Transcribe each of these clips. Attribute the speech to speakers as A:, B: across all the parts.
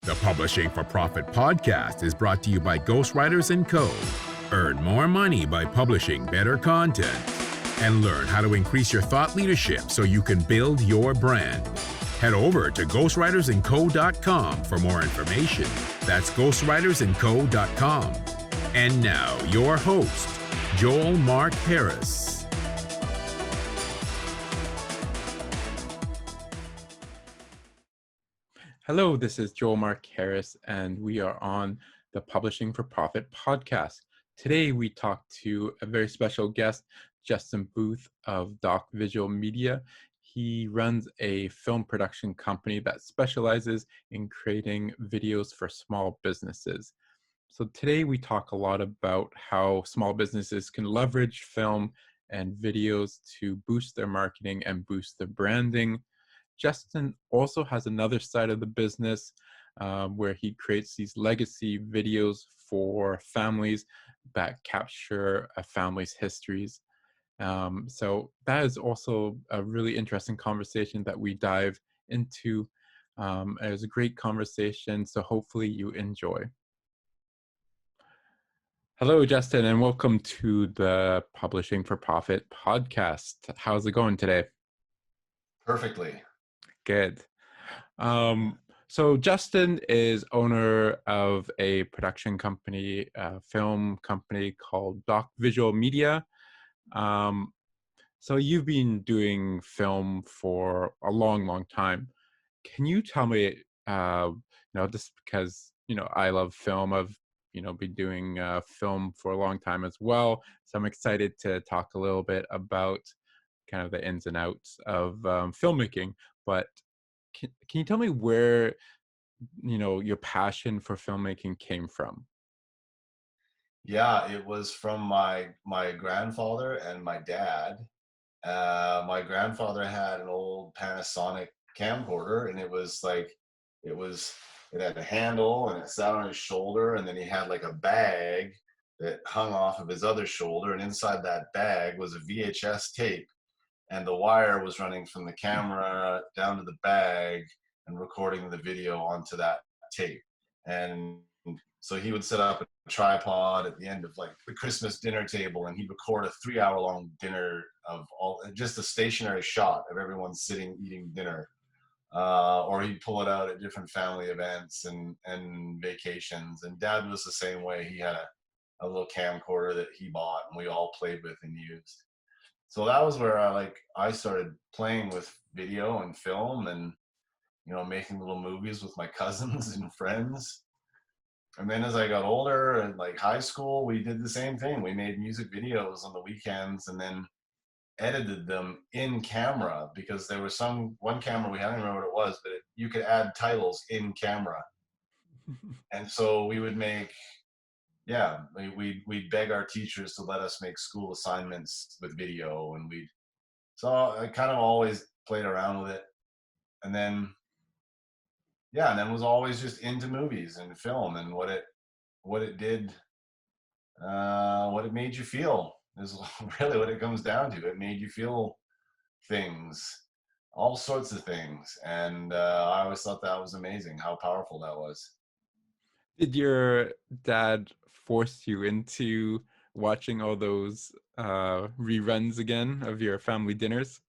A: The Publishing for Profit podcast is brought to you by Ghostwriters & Co. Earn more money by publishing better content and learn how to increase your thought leadership so you can build your brand. Head over to ghostwritersandco.com for more information. That's ghostwritersandco.com. And now, your host, Joel Mark Harris.
B: Hello, this is Joel Mark Harris, and we are on the Publishing for Profit podcast. Today, we talk to a very special guest, Justin Booth of Doc Visual Media. He runs a film production company that specializes in creating videos for small businesses. So today, we talk a lot about how small businesses can leverage film and videos to boost their marketing and boost their branding. Justin also has another side of the business where he creates these legacy videos for families that capture a family's histories. So that is also a really interesting conversation that we dive into. It was a great conversation, so hopefully you enjoy. Hello, Justin, and welcome to the Publishing for Profit podcast. How's it going today?
C: Perfectly.
B: Good. So Justin is owner of a production company, a film company called Doc Visual Media. So you've been doing film for a long, long time. Can you tell me, just because, I love film, I've, been doing film for a long time as well. So I'm excited to talk a little bit about kind of the ins and outs of filmmaking. But can you tell me where, your passion for filmmaking came from?
C: Yeah, it was from my grandfather and my dad. My grandfather had an old Panasonic camcorder, and it had a handle and it sat on his shoulder, and then he had like a bag that hung off of his other shoulder, and inside that bag was a VHS tape, and the wire was running from the camera down to the bag and recording the video onto that tape. And so he would set up a tripod at the end of like the Christmas dinner table, and he'd record a 3-hour-long dinner of just a stationary shot of everyone sitting eating dinner. Or he'd pull it out at different family events and vacations. And Dad was the same way. He had a little camcorder that he bought and we all played with and used. So that was where I started playing with video and film and, making little movies with my cousins and friends. And then as I got older and like high school, we did the same thing. We made music videos on the weekends and then edited them in camera, because there was one camera, I don't remember what it was, but you could add titles in camera. And so we would make, we'd beg our teachers to let us make school assignments with video, and so I kind of always played around with it. And then was always just into movies and film and what it did, what it made you feel is really what it comes down to. It made you feel things, all sorts of things. And I always thought that was amazing, how powerful that was.
B: Did your dad force you into watching all those reruns again of your family dinners?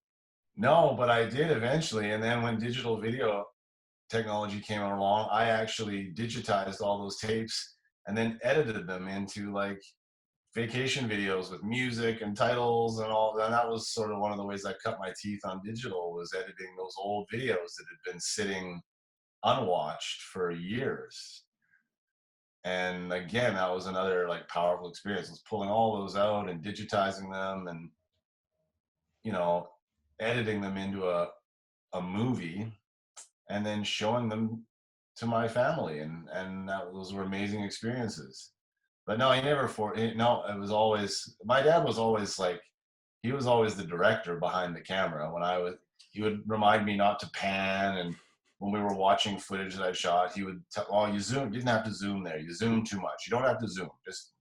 C: No, but I did eventually. And then when digital video technology came along, I actually digitized all those tapes and then edited them into like vacation videos with music and titles and all. And that was sort of one of the ways I cut my teeth on digital, was editing those old videos that had been sitting unwatched for years. And again, that was another like powerful experience, was pulling all those out and digitizing them and, editing them into a movie and then showing them to my family. And those were amazing experiences. But no, it was always, my dad was always like, he was always the director behind the camera. He would remind me not to pan, and when we were watching footage that I shot, he would tell, oh, you didn't have to zoom there. You zoomed too much. You don't have to zoom. Just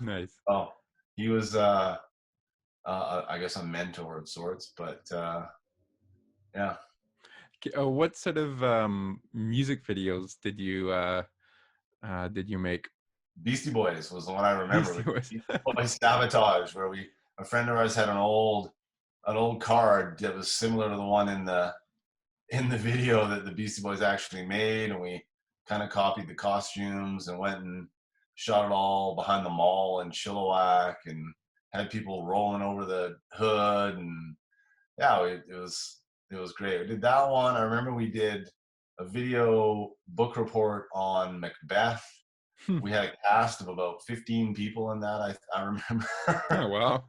B: Nice.
C: Oh, he was, I guess, a mentor of sorts, but yeah.
B: What sort of music videos did you make?
C: Beastie Boys was the one I remember.
B: Beastie Boys.
C: Beastie Boys Sabotage, where a friend of ours had an old card that was similar to the one in the video that the Beastie Boys actually made, and we kind of copied the costumes and went and shot it all behind the mall in Chilliwack, and had people rolling over the hood, and yeah, it was great. We did that one. I remember we did a video book report on Macbeth. We had a cast of about 15 people in that. I remember.
B: Oh wow.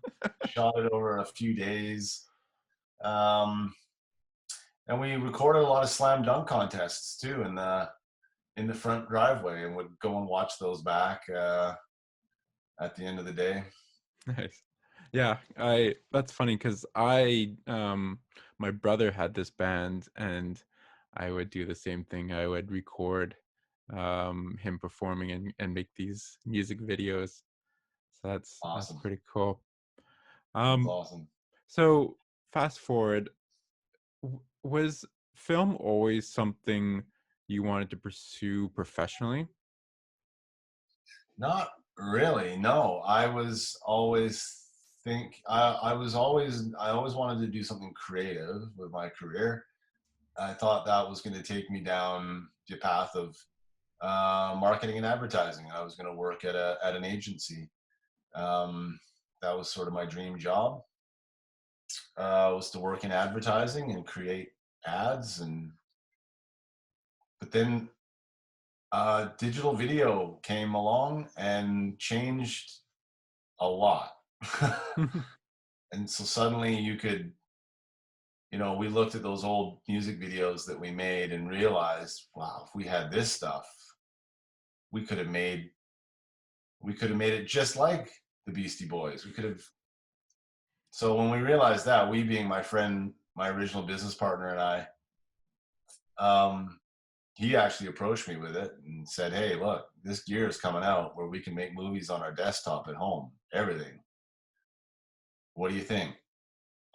C: Shot it over a few days. And we recorded a lot of slam dunk contests too in the front driveway, and would go and watch those back at the end of the day.
B: Nice. Yeah, I that's funny because I my brother had this band and I would do the same thing. I would record him performing and make these music videos. So that's
C: Awesome.
B: pretty cool.
C: That's
B: Um
C: awesome.
B: so fast forward, was film always something you wanted to pursue professionally?
C: Not really. No, I always wanted to do something creative with my career. I thought that was going to take me down the path of marketing and advertising. I was going to work at an agency. That was sort of my dream job. Was to work in advertising and create ads, but then digital video came along and changed a lot. And so suddenly we looked at those old music videos that we made and realized, wow, if we had this stuff, we could have made it just like the Beastie Boys. We could have. So when we realized that, we being my friend, my original business partner, and I, he actually approached me with it and said, "Hey, look, this gear is coming out where we can make movies on our desktop at home, everything. What do you think?"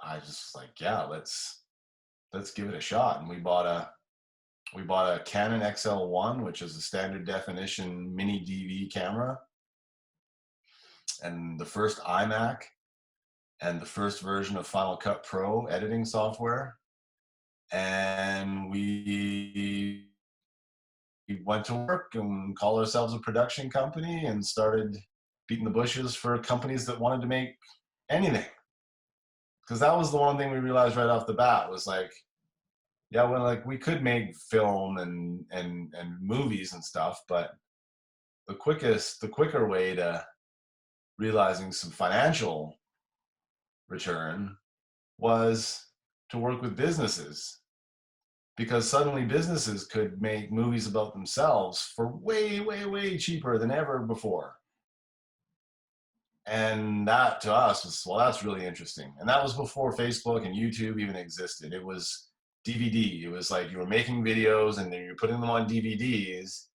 C: I just was like, "Yeah, let's give it a shot." And we bought a Canon XL1, which is a standard definition mini DV camera, and the first iMac, and the first version of Final Cut Pro editing software. And we went to work and called ourselves a production company and started beating the bushes for companies that wanted to make anything. Because that was the one thing we realized right off the bat was like, yeah, well, like we could make film and movies and stuff, but the quicker way to realizing some financial return was to work with businesses, because suddenly businesses could make movies about themselves for way, way, way cheaper than ever before. And that to us was, well, that's really interesting. And that was before Facebook and YouTube even existed. It was DVD. It was like you were making videos and then you're putting them on DVDs,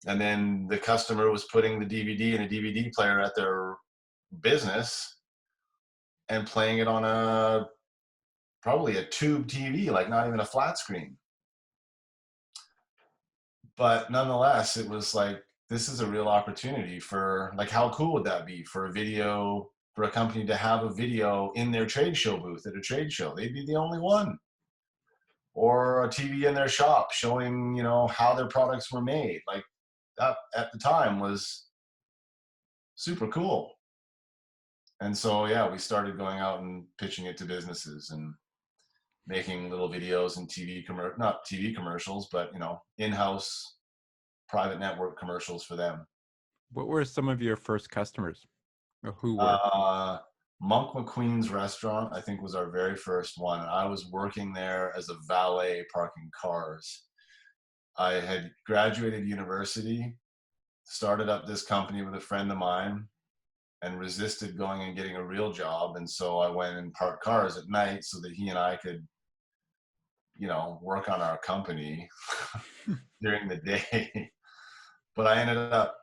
C: and then the customer was putting the DVD in a DVD player at their business and playing it on probably a tube TV, like not even a flat screen. But nonetheless, it was like, this is a real opportunity for, like, how cool would that be for a company to have a video in their trade show booth at a trade show? They'd be the only one. Or a TV in their shop showing, how their products were made. Like that at the time was super cool. And so, yeah, we started going out and pitching it to businesses and making little videos and not TV commercials, but, in-house private network commercials for them.
B: What were some of your first customers? Or who were?
C: Monk McQueen's restaurant, I think, was our very first one. I was working there as a valet parking cars. I had graduated university, started up this company with a friend of mine, and resisted going and getting a real job. And so I went and parked cars at night so that he and I could, work on our company during the day. But I ended up,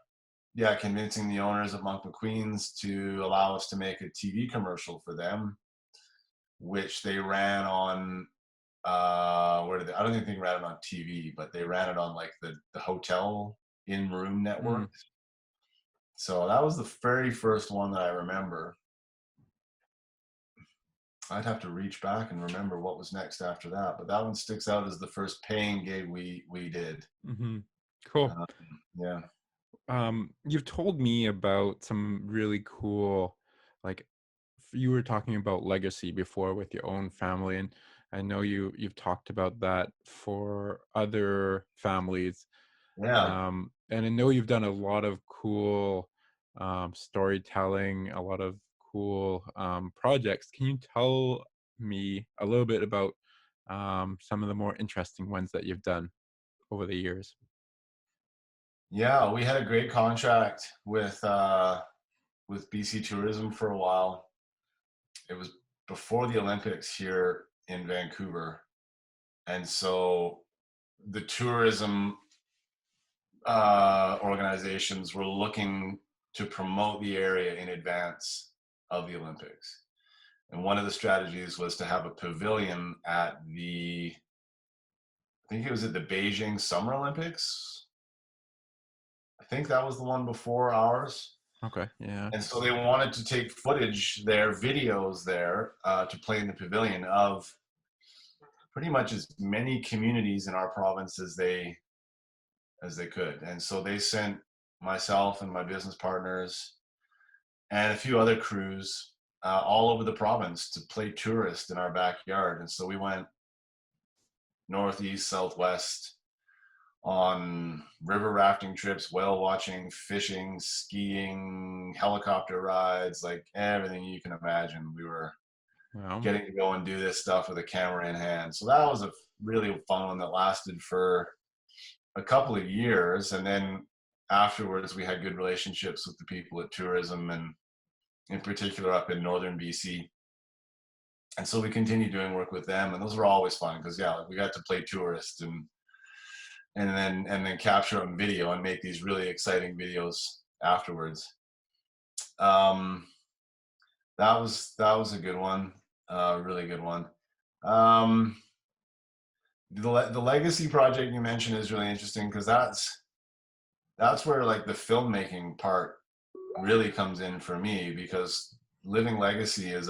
C: convincing the owners of Monk McQueen's to allow us to make a TV commercial for them, which they ran on where did they, I don't even think they ran it on TV, but they ran it on like the hotel in room
B: Mm.
C: network. So that was the very first one that I remember. I'd have to reach back and remember what was next after that, but that one sticks out as the first paying gig we did.
B: Mm-hmm. Cool.
C: Um, yeah.
B: You've told me about some really cool, like you were talking about legacy before with your own family, and I know you've talked about that for other families.
C: Yeah.
B: And I know you've done a lot of cool storytelling, a lot of cool projects. Can you tell me a little bit about some of the more interesting ones that you've done over the years?
C: Yeah, we had a great contract with BC Tourism for a while. It was before the Olympics here in Vancouver. And so the tourism organizations were looking to promote the area in advance of the Olympics. And one of the strategies was to have a pavilion at I think it was at the Beijing Summer Olympics. I think that was the one before ours.
B: Okay, yeah.
C: And so they wanted to take footage there, videos there, to play in the pavilion of pretty much as many communities in our province as they could. And so they sent myself and my business partners and a few other crews all over the province to play tourist in our backyard. And so we went northeast, southwest on river rafting trips, whale watching, fishing, skiing, helicopter rides, like everything you can imagine. We were
B: Well,
C: getting to go and do this stuff with a camera in hand. So that was a really fun one that lasted for a couple of years. And then afterwards, we had good relationships with the people at tourism, and in particular up in northern BC. And so we continued doing work with them, and those were always fun because yeah, we got to play tourist and then capture on video and make these really exciting videos afterwards. Um, that was a good one, really good one. Um, the legacy project you mentioned is really interesting because that's where like the filmmaking part really comes in for me, because Living Legacy is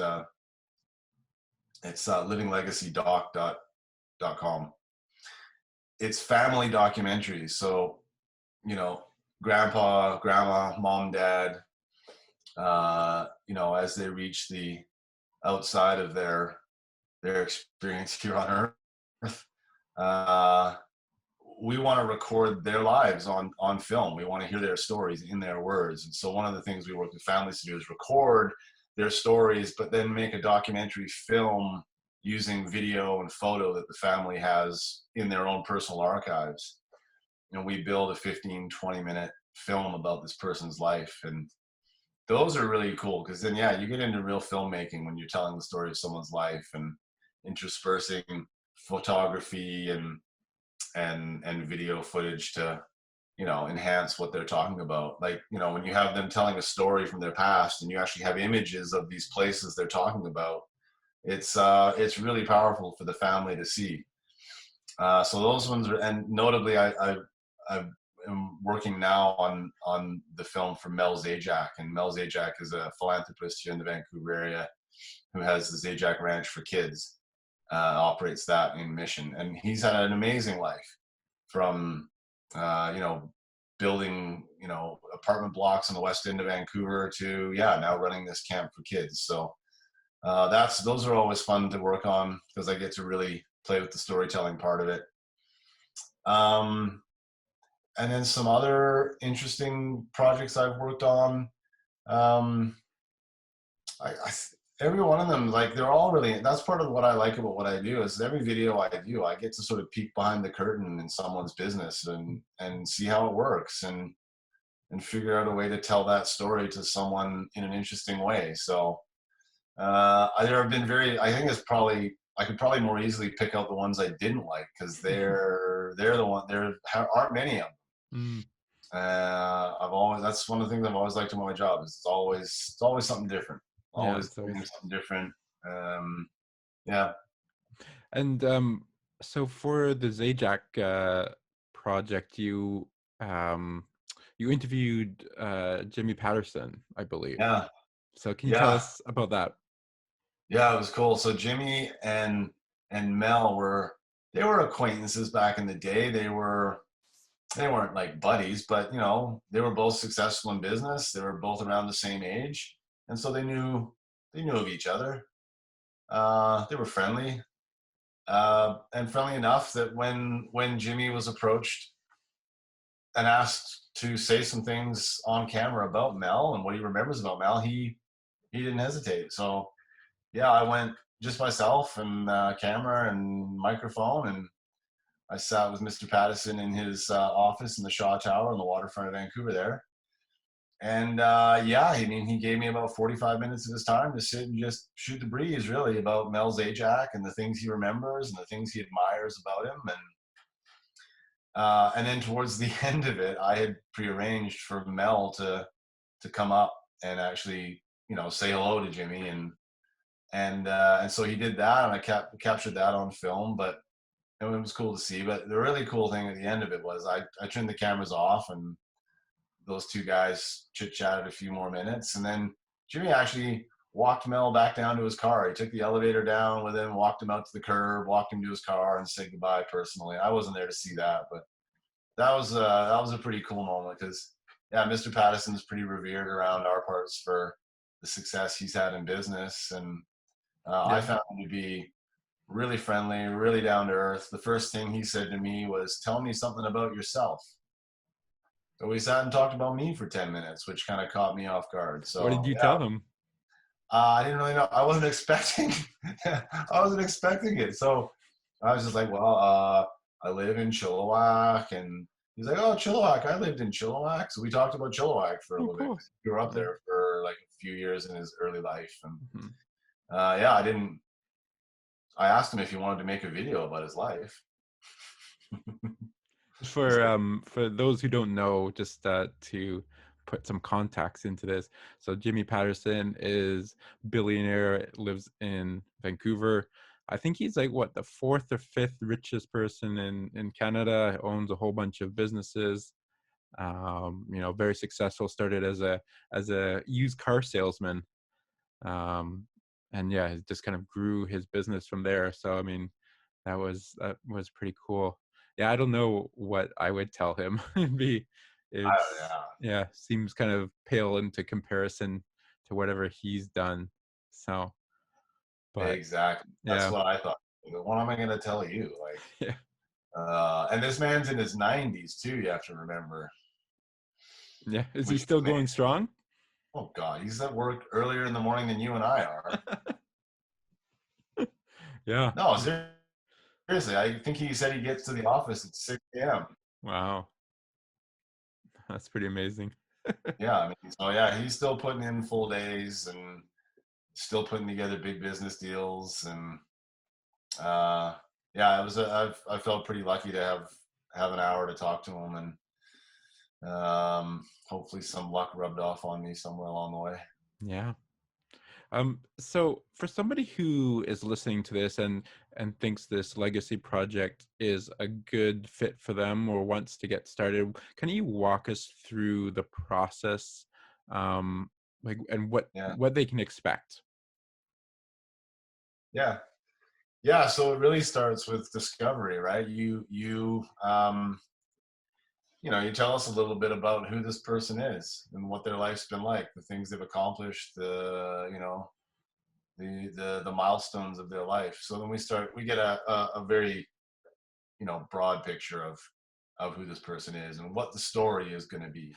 C: it's livinglegacydoc.com. It's family documentaries. So, you know, grandpa, grandma, mom, dad, you know, as they reach the outside of their experience here on Earth, uh, we want to record their lives on film. We want to hear their stories in their words. And so one of the things we work with families to do is record their stories, but then make a documentary film using video and photo that the family has in their own personal archives. You know, we build a 15-20 minute film about this person's life, and those are really cool because then yeah, you get into real filmmaking when you're telling the story of someone's life and interspersing photography and video footage to, you know, enhance what they're talking about. Like, you know, when you have them telling a story from their past and you actually have images of these places they're talking about, it's really powerful for the family to see. So those ones are, and notably I am working now on the film for Mel Zajac, and Mel Zajac is a philanthropist here in the Vancouver area who has the Zajac Ranch for Kids, operates that in Mission, and he's had an amazing life from you know, building, you know, apartment blocks in the west end of Vancouver to yeah, now running this camp for kids. So those are always fun to work on because I get to really play with the storytelling part of it. And then some other interesting projects I've worked on. Um, I every one of them, like they're all really, that's part of what I like about what I do is every video I do, I get to sort of peek behind the curtain in someone's business and see how it works and figure out a way to tell that story to someone in an interesting way. So there have been I think it's probably, I could probably more easily pick out the ones I didn't like because they're the one, there aren't many of them.
B: mm,
C: I've always, that's one of the things I've always liked about my job is it's always something different,
B: yeah,
C: always
B: it's
C: doing
B: always
C: something different. Yeah.
B: And so for the Zajac project, um, you interviewed Jimmy Patterson, I believe.
C: Yeah,
B: So can you tell
C: yeah,
B: us about that?
C: yeah. It was cool. So Jimmy and Mel they were acquaintances back in the day. They weren't like buddies, but they were both successful in business. They were both around the same age, and so they knew of each other. They were friendly, and friendly enough that when Jimmy was approached and asked to say some things on camera about Mel and what he remembers about Mel, he didn't hesitate. So yeah, I went just myself and camera and microphone, and I sat with Mr. Pattison in his office in the Shaw Tower on the waterfront of Vancouver there. And yeah, I mean, he gave me about 45 minutes of his time to sit and just shoot the breeze, really, about Mel Zajac and the things he remembers and the things he admires about him. And then towards the end of it, I had prearranged for Mel to come up and actually, say hello to Jimmy, and so he did that, and I captured that on film. But it was cool to see. But the really cool thing at the end of it was I turned the cameras off, and those two guys chit chatted a few more minutes, and then Jimmy actually walked Mel back down to his car. He took the elevator down with him, walked him out to the curb, walked him to his car, and said goodbye personally. I wasn't there to see that, but that was a pretty cool moment because yeah, Mr. Pattison's pretty revered around our parts for the success he's had in business, and I
B: Yeah.
C: found him to be really friendly, really down to earth. The first thing he said to me was, "Tell me something about yourself." So we sat and talked about me for 10 minutes, which kind of caught me off guard.
B: What did
C: So
B: you
C: yeah,
B: tell him?
C: I didn't really know. I wasn't expecting. I wasn't expecting it. So I was just like, well, I live in Chilliwack, and he's like, oh, Chilliwack. I lived in Chilliwack, so we talked about Chilliwack for a
B: Oh,
C: little bit.
B: cool.
C: He grew up
B: Yeah.
C: there for like a few years in his early life, and
B: Mhm.
C: yeah, I didn't. I asked him if he wanted to make a video about his life. He's like,
B: For those who don't know, just to put some context into this, so Jimmy Patterson is billionaire, lives in Vancouver. I think he's like what, the fourth or fifth richest person in Canada. Owns a whole bunch of businesses. Very successful. Started as a used car salesman, um, and yeah, he just kind of grew his business from there. So I mean, that was pretty cool. Yeah, I don't know what I would tell him. It's
C: yeah,
B: yeah, seems kind of pale into comparison to whatever he's done. So, but
C: exactly. That's
B: yeah,
C: what I thought. What am I going to tell you? Like,
B: yeah,
C: and this man's in his 90s too. You have to remember,
B: yeah. Is he
C: which is
B: still going
C: amazing.
B: strong?
C: Oh God, he's at work earlier in the morning than you and I are.
B: Yeah.
C: No, seriously, I think he said he gets to the office at 6 a.m.
B: Wow, that's pretty amazing.
C: Yeah, I mean, so yeah, he's still putting in full days and still putting together big business deals, and uh, yeah, I felt pretty lucky to have an hour to talk to him, and hopefully some luck rubbed off on me somewhere along the way.
B: Yeah. So for somebody who is listening to this and thinks this legacy project is a good fit for them or wants to get started, can you walk us through the process, like and
C: Yeah,
B: what they can expect?
C: yeah, yeah. So it really starts with discovery, right? You tell us a little bit about who this person is and what their life's been like, the things they've accomplished, the milestones of their life. So then we get a very broad picture of who this person is and what the story is going to be.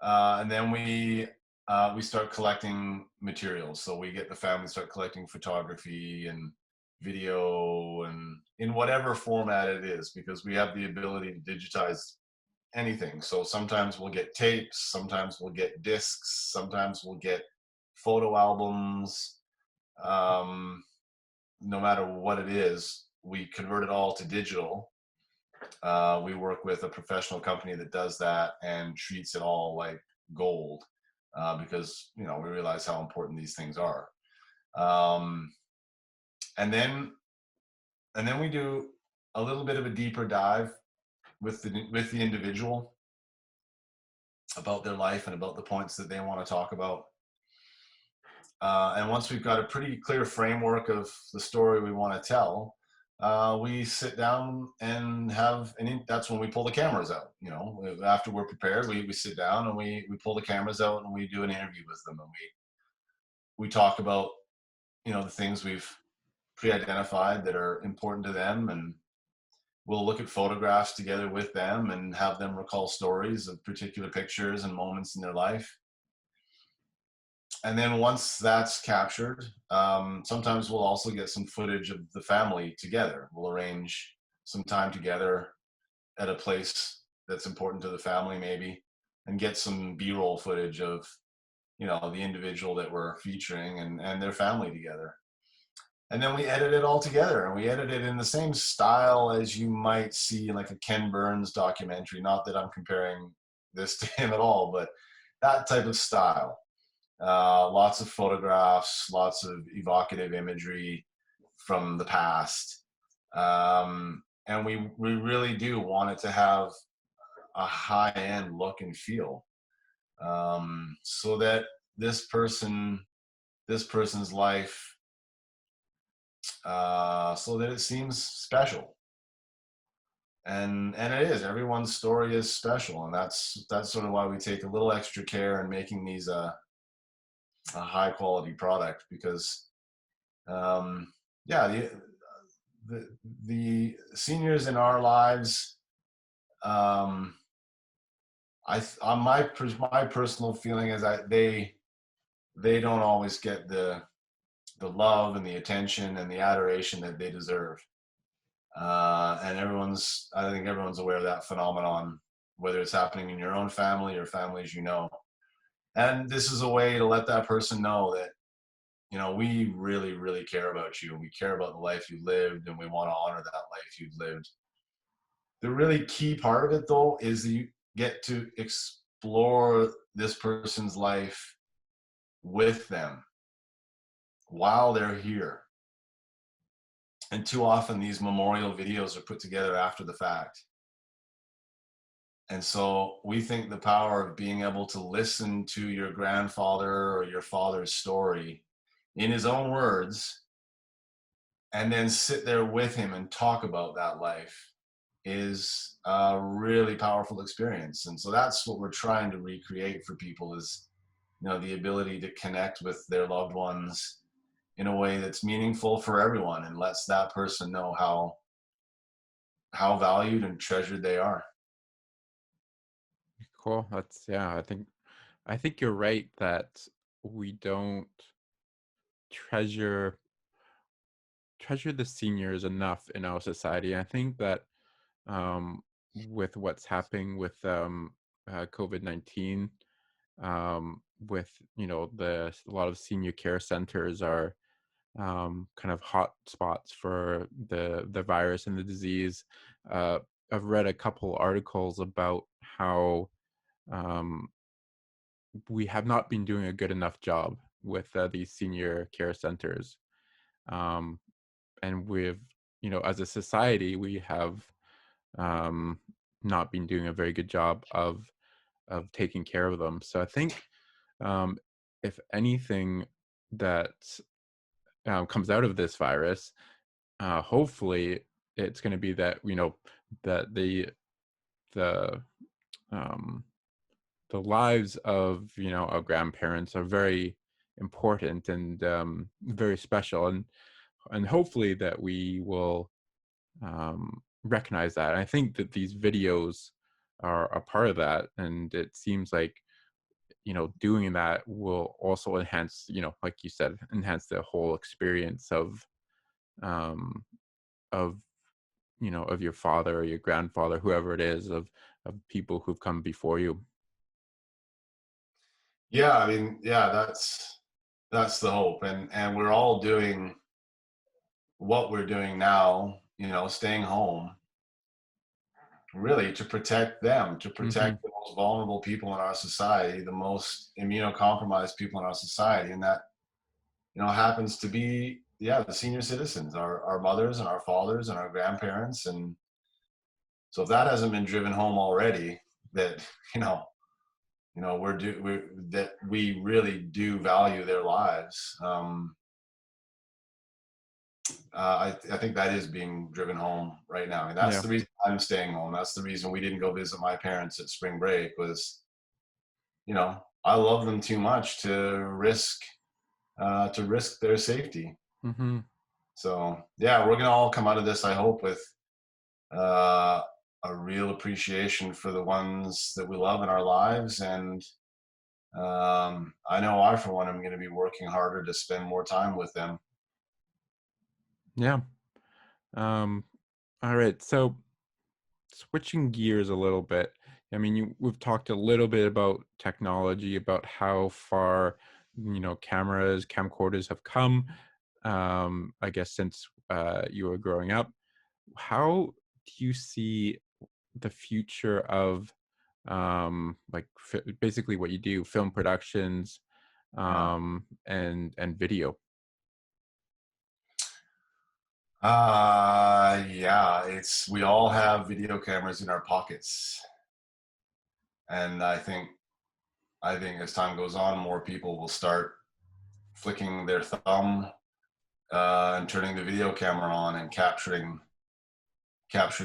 C: And then we start collecting materials. So we get the family start collecting photography and video and in whatever format it is, because we have the ability to digitize anything. So sometimes we'll get tapes, sometimes we'll get discs, sometimes we'll get photo albums. Um, no matter what it is, we convert it all to digital. We work with a professional company that does that and treats it all like gold, because we realize how important these things are. Um, and then And then we do a little bit of a deeper dive with the individual about their life and about the points that they want to talk about. And once we've got a pretty clear framework of the story we want to tell, we sit down and that's when we pull the cameras out. You know, after we're prepared, we sit down and we pull the cameras out and we do an interview with them, and we talk about, you know, the things we've pre-identified that are important to them, and we'll look at photographs together with them and have them recall stories of particular pictures and moments in their life. And then once that's captured, sometimes we'll also get some footage of the family together. We'll arrange some time together at a place that's important to the family, maybe, and get some B-roll footage of, you know, the individual that we're featuring and their family together. And then we edit it all together, and we edit it in the same style as you might see in like a Ken Burns documentary. Not that I'm comparing this to him at all, but that type of style. Lots of photographs, lots of evocative imagery from the past. And we really do want it to have a high-end look and feel, so that this person's life, so that it seems special. And it is. Everyone's story is special, and that's sort of why we take a little extra care in making these a high quality product, because yeah, the seniors in our lives, my personal feeling is that they don't always get the love and the attention and the adoration that they deserve. And I think everyone's aware of that phenomenon, whether it's happening in your own family or families you know. And this is a way to let that person know that, you know, we really, really care about you, and we care about the life you lived, and we want to honor that life you've lived. The really key part of it, though, is that you get to explore this person's life with them while they're here. And too often these memorial videos are put together after the fact. And so we think the power of being able to listen to your grandfather or your father's story in his own words, and then sit there with him and talk about that life, is a really powerful experience. And so that's what we're trying to recreate for people, is, you know, the ability to connect with their loved ones in a way that's meaningful for everyone and lets that person know how valued and treasured they are.
B: Cool. That's, yeah, I think you're right that we don't treasure the seniors enough in our society. I think that with what's happening with COVID-19, with, you know, a lot of senior care centers are kind of hot spots for the virus and the disease. I've read a couple articles about how um, we have not been doing a good enough job with these senior care centers, um, and we've, you know, as a society, we have um, not been doing a very good job of taking care of them. So I think, um, if anything that comes out of this virus, hopefully it's going to be that, you know, that the um, the lives of, you know, our grandparents are very important and very special, and hopefully that we will recognize that. And I think that these videos are a part of that, and it seems like, you know, doing that will also enhance, you know, like you said, enhance the whole experience um of, you know, of your father or your grandfather, whoever it is, of people who've come before you.
C: Yeah, I mean, yeah, that's the hope. And we're all doing what we're doing now, you know, staying home, really to protect them, to
B: Hmm.
C: protect the most vulnerable people in our society, the most immunocompromised people in our society. And that, you know, happens to be the senior citizens, our mothers and our fathers and our grandparents. And so if that hasn't been driven home already, that, that we really do value their lives. I think that is being driven home right now. And that's
B: Yeah.
C: the reason I'm staying home. That's the reason we didn't go visit my parents at spring break was, I love them too much to risk their safety.
B: Mm-hmm.
C: So yeah, we're gonna all come out of this, I hope, with uh, a real appreciation for the ones that we love in our lives. And I know I, for one, am going to be working harder to spend more time with them.
B: Yeah. Um, all right. So switching gears a little bit. I mean, we've talked a little bit about technology, about how far, cameras, camcorders have come, I guess, since you were growing up. How do you see the future of like basically what you do, film productions,
C: Yeah.
B: and video?
C: Yeah, we all have video cameras in our pockets. And I think as time goes on, more people will start flicking their thumb and turning the video camera on and capturing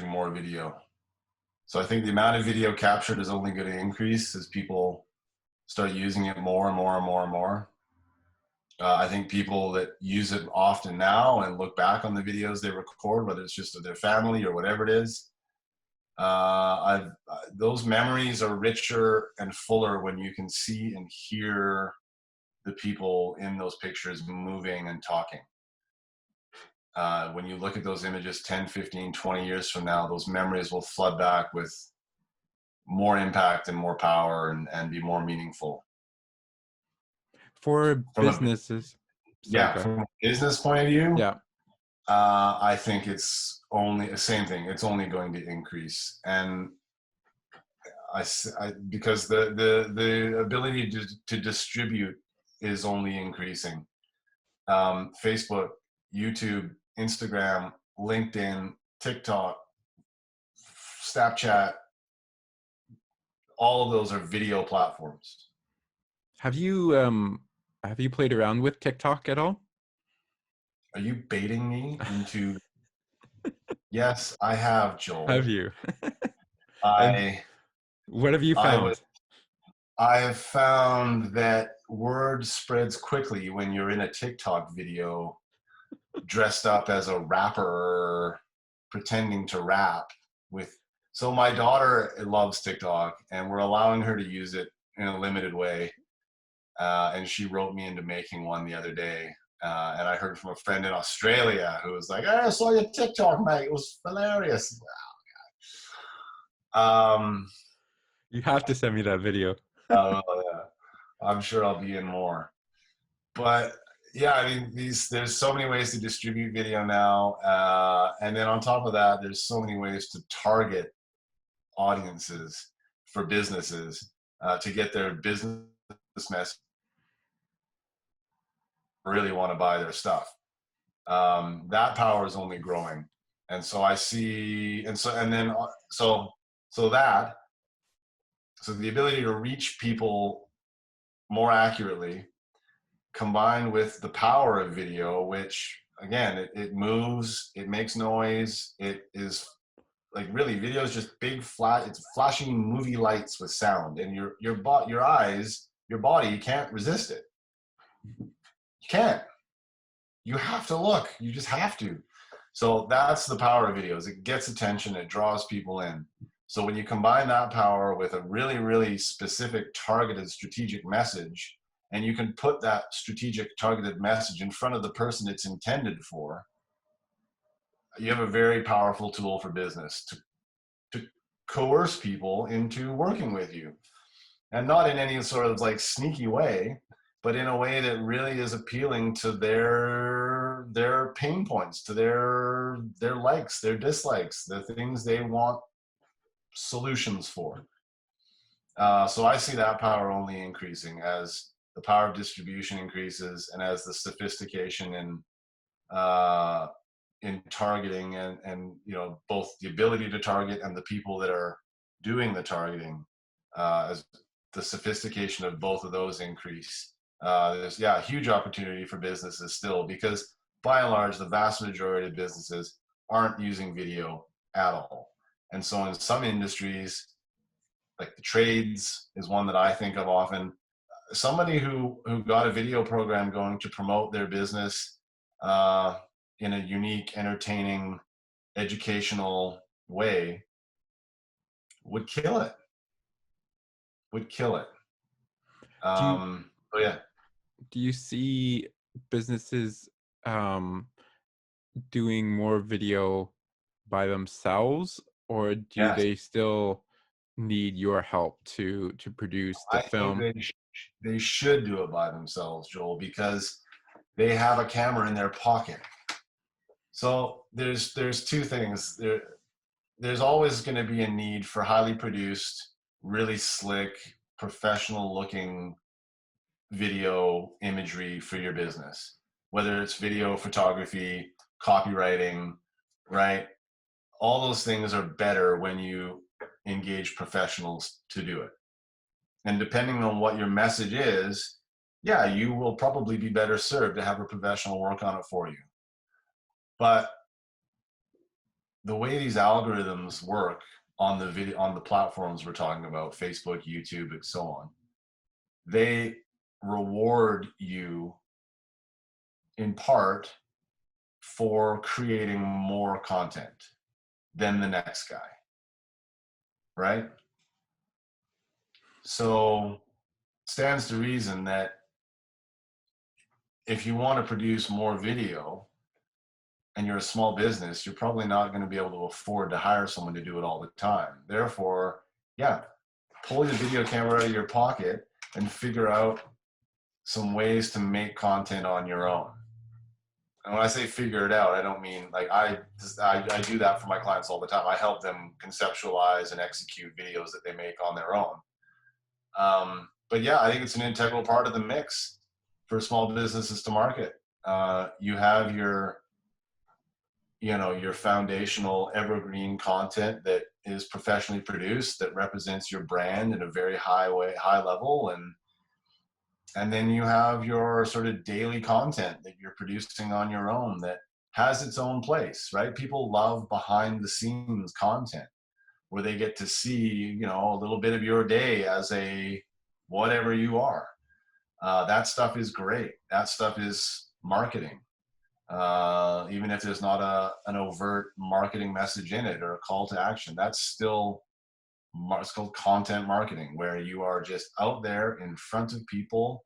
C: more video. So I think the amount of video captured is only going to increase as people start using it more and more and more and more. I think people that use it often now and look back on the videos they record, whether it's just of their family or whatever it is, those memories are richer and fuller when you can see and hear the people in those pictures moving and talking. When you look at those images 10, 15, 20 years from now, those memories will flood back with more impact and more power and be more meaningful.
B: For
C: From
B: businesses, sorry, go ahead.
C: from a business point of view,
B: Yeah.
C: I think it's only the same thing. It's only going to increase. And because the ability to distribute is only increasing. Facebook, YouTube, Instagram, LinkedIn, TikTok, Snapchat, all of those are video platforms.
B: Have you played around with TikTok at all?
C: Are you baiting me into? Yes, I have, Joel.
B: Have you? And
C: I
B: what have you found?
C: I have found that word spreads quickly when you're in a TikTok video dressed up as a rapper pretending to rap with. So my daughter loves TikTok and we're allowing her to use it in a limited way. And she wrote me into making one the other day. And I heard from a friend in Australia who was like, "Hey, I saw your TikTok, mate. It was hilarious."
B: You have to send me that video.
C: Yeah, I'm sure I'll be in more. But yeah, I mean, there's so many ways to distribute video now. And then on top of that, there's so many ways to target audiences for businesses to get their business message really want to buy their stuff. That power is only growing. And so I see, so the ability to reach people more accurately combined with the power of video, which again, it moves, it makes noise, it is like really video is just big flat, it's flashing movie lights with sound, and your eyes, your body can't resist it. You can't. You have to look. You just have to. So that's the power of videos. It gets attention, it draws people in. So when you combine that power with a really, really specific, targeted, strategic message, and you can put that strategic, targeted message in front of the person it's intended for, you have a very powerful tool for business to coerce people into working with you. And not in any sort of like sneaky way, but in a way that really is appealing to their pain points, to their likes, their dislikes, the things they want solutions for. So I see that power only increasing as the power of distribution increases and as the sophistication in uh, in targeting, and both the ability to target and the people that are doing the targeting, as the sophistication of both of those increase. There's a huge opportunity for businesses still, because by and large the vast majority of businesses aren't using video at all. And so in some industries, like the trades is one that I think of often. Somebody who got a video program going to promote their business uh, in a unique, entertaining, educational way would kill it. Would kill it.
B: Do you
C: But yeah,
B: do you see businesses doing more video by themselves, or do
C: yes,
B: they still need your help to produce the
C: I think
B: film?
C: they should do it by themselves, Joel, because they have a camera in their pocket. So there's two things there. There's always going to be a need for highly produced, really slick, professional looking video imagery for your business, whether it's video photography, copywriting, right? All those things are better when you engage professionals to do it. And depending on what your message is, yeah, you will probably be better served to have a professional work on it for you. But the way these algorithms work on the platforms we're talking about, Facebook, YouTube, and so on, they reward you in part for creating more content than the next guy, right? So stands to reason that if you want to produce more video and you're a small business, you're probably not going to be able to afford to hire someone to do it all the time. Therefore, yeah, pull your video camera out of your pocket and figure out some ways to make content on your own. And when I say figure it out, I don't mean like I do that for my clients all the time. I help them conceptualize and execute videos that they make on their own. But yeah, I think it's an integral part of the mix for small businesses to market. You have your foundational evergreen content that is professionally produced, that represents your brand in a very high level, and then you have your sort of daily content that you're producing on your own that has its own place, right? People love behind the scenes content where they get to see, a little bit of your day as a whatever you are. That stuff is great. That stuff is marketing. Even if there's not an overt marketing message in it or a call to action, that's still, it's called content marketing, where you are just out there in front of people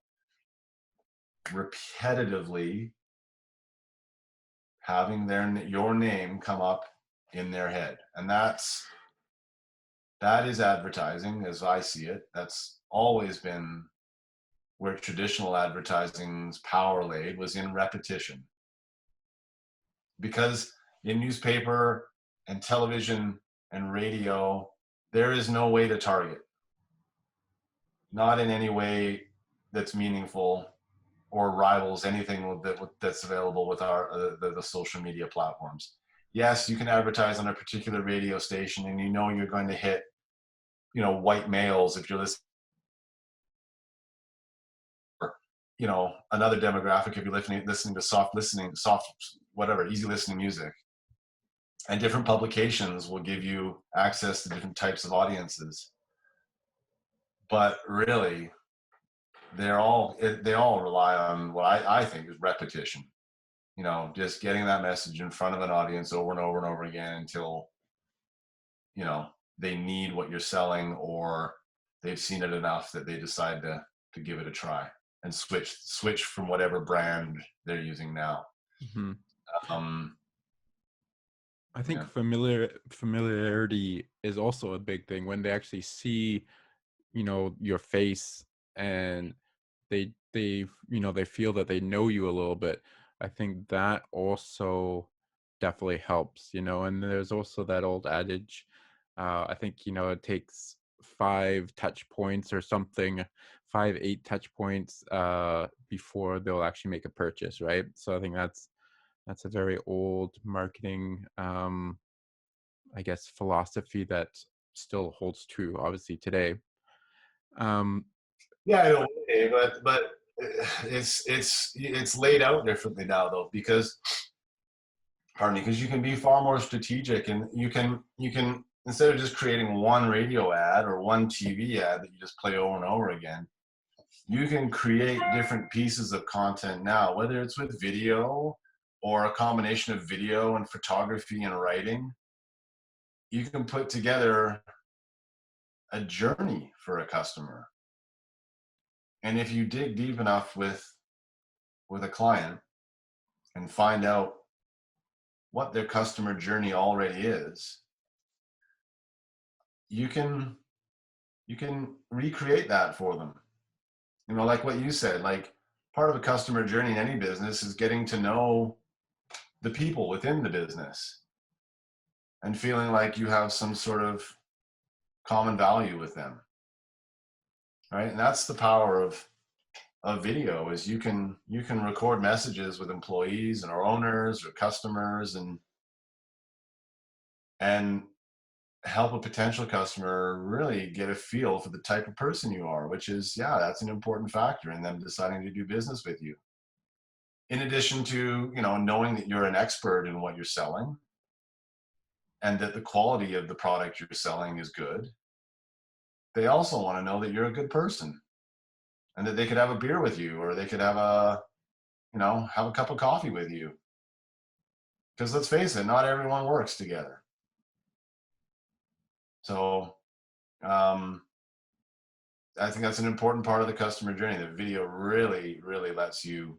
C: repetitively having your name come up in their head. And that is advertising as I see it. That's always been where traditional advertising's power laid, was in repetition. Because in newspaper and television and radio, there is no way to target. Not in any way that's meaningful or rivals anything that's available with the social media platforms. Yes, you can advertise on a particular radio station and you're going to hit, white males if you're listening, another demographic if you're listening to soft, whatever, easy listening music. And different publications will give you access to different types of audiences. But really, they all rely on what I think is repetition. Just getting that message in front of an audience over and over and over again until, they need what you're selling, or they've seen it enough that they decide to give it a try and switch from whatever brand they're using now.
B: Mm-hmm.
C: Um,
B: I think
C: yeah.
B: familiarity is also a big thing when they actually see, your face, and they feel that they know you a little bit. I think that also definitely helps, and there's also that old adage, I think, it takes 5 touch points or something, 5, 8 touch points before they'll actually make a purchase, right? So I think That's a very old marketing, I guess, philosophy that still holds true, obviously, today. Um,
C: Yeah, in a way, but it's laid out differently now though, because pardon me, because you can be far more strategic, and you can instead of just creating one radio ad or one TV ad that you just play over and over again, you can create different pieces of content now, whether it's with video or a combination of video and photography and writing. You can put together a journey for a customer. And if you dig deep enough with a client and find out what their customer journey already is, you can recreate that for them. You know, like what you said, like part of a customer journey in any business is getting to know the people within the business and feeling like you have some sort of common value with them, right? And that's the power of video, is you can record messages with employees and or owners or customers, and help a potential customer really get a feel for the type of person you are, which is, yeah, that's an important factor in them deciding to do business with you. In addition to, knowing that you're an expert in what you're selling and that the quality of the product you're selling is good, they also want to know that you're a good person and that they could have a beer with you, or they could have a cup of coffee with you. Because let's face it, not everyone works together. So um, I think that's an important part of the customer journey that video really, really lets you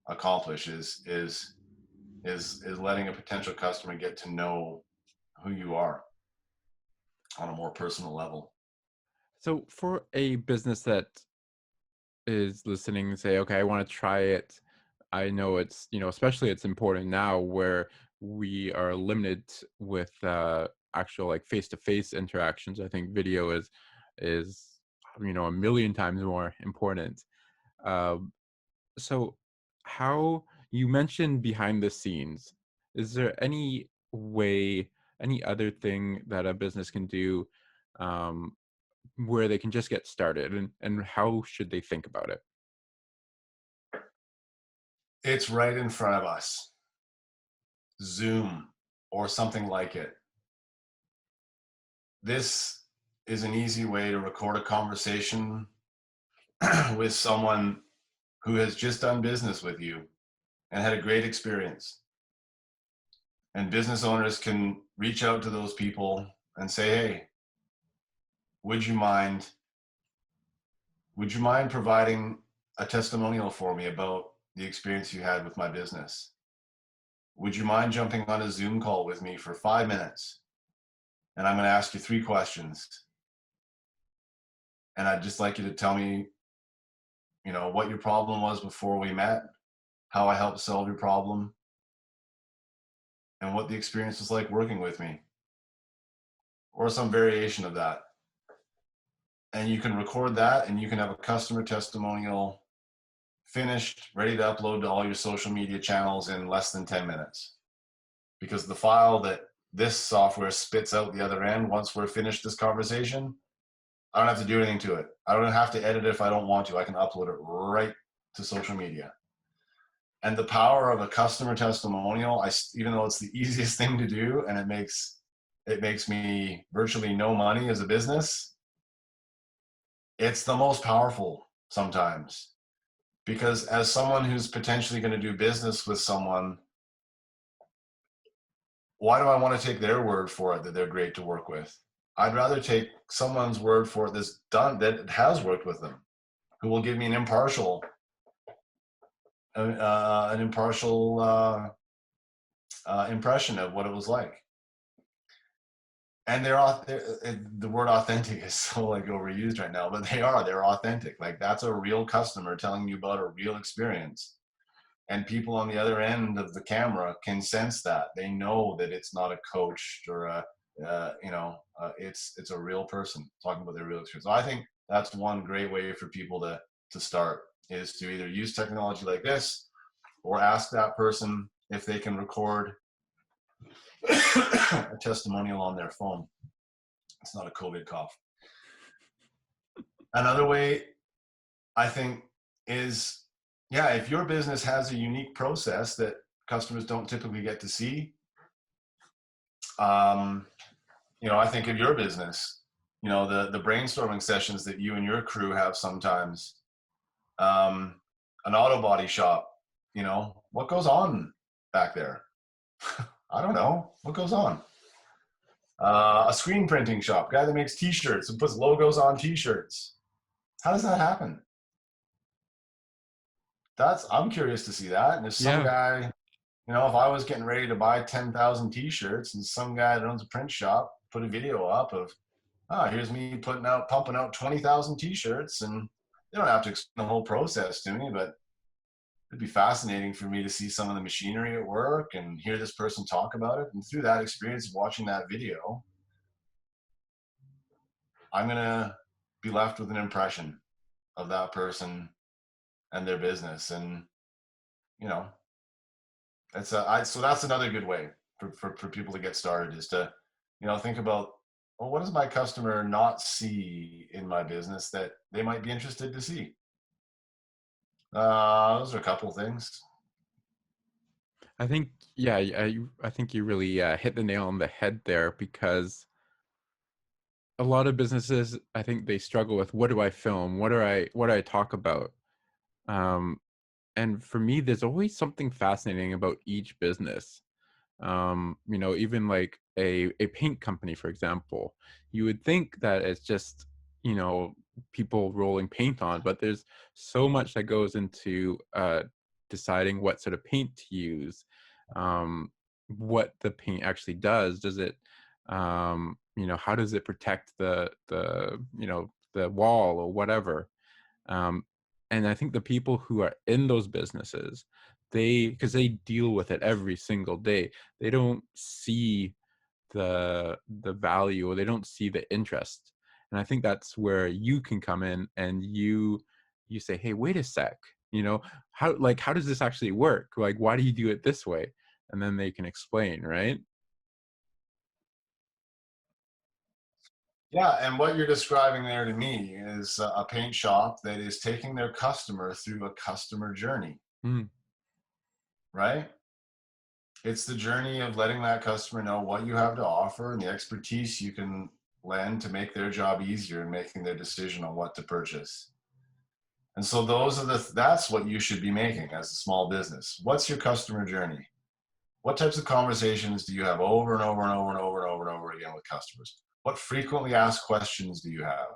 C: accomplish, is letting a potential customer get to know who you are on a more personal level.
B: so for a business that is listening and say, okay, I want to try it. I know it's, especially it's important now where we are limited with actual like face-to-face interactions. I think video is a million times more important. Um, so how you mentioned behind the scenes, is there any way, any other thing that a business can do um, where they can just get started, and how should they think about it?
C: It's right in front of us. Zoom or something like it. This is an easy way to record a conversation with someone who has just done business with you and had a great experience. And business owners can reach out to those people and say, hey, would you mind providing a testimonial for me about the experience you had with my business? Would you mind jumping on a Zoom call with me for 5 minutes? And I'm going to ask you 3 questions. And I'd just like you to tell me, what your problem was before we met, how I helped solve your problem, and what the experience was like working with me, or some variation of that. And you can record that, and you can have a customer testimonial finished, ready to upload to all your social media channels in less than 10 minutes. Because the file that this software spits out the other end, once we're finished this conversation, I don't have to do anything to it. I don't have to edit it if I don't want to. I can upload it right to social media. And the power of a customer testimonial, even though it's the easiest thing to do, and it makes me virtually no money as a business, it's the most powerful sometimes. Because as someone who's potentially going to do business with someone, why do I want to take their word for it that they're great to work with? I'd rather take someone's word for it that has worked with them, who will give me an impartial impression of what it was like. And the word authentic is so like overused right now, but they're authentic. Like, that's a real customer telling you about a real experience. And people on the other end of the camera can sense that. They know that it's not a coach or it's a real person talking about their real experience. So I think that's one great way for people to start, is to either use technology like this or ask that person if they can record a testimonial on their phone. It's not a COVID cough. Another way, I think, is, yeah, if your business has a unique process that customers don't typically get to see, I think of your business, the brainstorming sessions that you and your crew have sometimes, an auto body shop, what goes on back there? I don't know. What goes on? A screen printing shop, guy that makes t-shirts and puts logos on t-shirts. How does that happen? I'm curious to see that. And if some guy, if I was getting ready to buy 10,000 t-shirts and some guy that owns a print shop put a video up of, here's me pumping out 20,000 t-shirts, and they don't have to explain the whole process to me, but it'd be fascinating for me to see some of the machinery at work and hear this person talk about it. And through that experience of watching that video, I'm going to be left with an impression of that person and their business. And, so that's another good way for people to get started, is to, think about, well, what does my customer not see in my business that they might be interested to see? Those are a couple things.
B: I think, I think you really hit the nail on the head there, because a lot of businesses, I think they struggle with, what do I film? What do I talk about? And for me, there's always something fascinating about each business. Even like a paint company, for example, you would think that it's just, people rolling paint on, but there's so much that goes into deciding what sort of paint to use, what the paint actually does. Does it, how does it protect the wall or whatever? And I think the people who are in those businesses, because they deal with it every single day, they don't see the value, or they don't see the interest. And I think that's where you can come in, and you say, hey, wait a sec, how does this actually work? Like, why do you do it this way? And then they can explain, right?
C: Yeah, and what you're describing there to me is a paint shop that is taking their customer through a customer journey, right? It's the journey of letting that customer know what you have to offer and the expertise you can lend to make their job easier in making their decision on what to purchase. And so that's what you should be making as a small business. What's your customer journey? What types of conversations do you have over and over and over and over and over and over again with customers? What frequently asked questions do you have?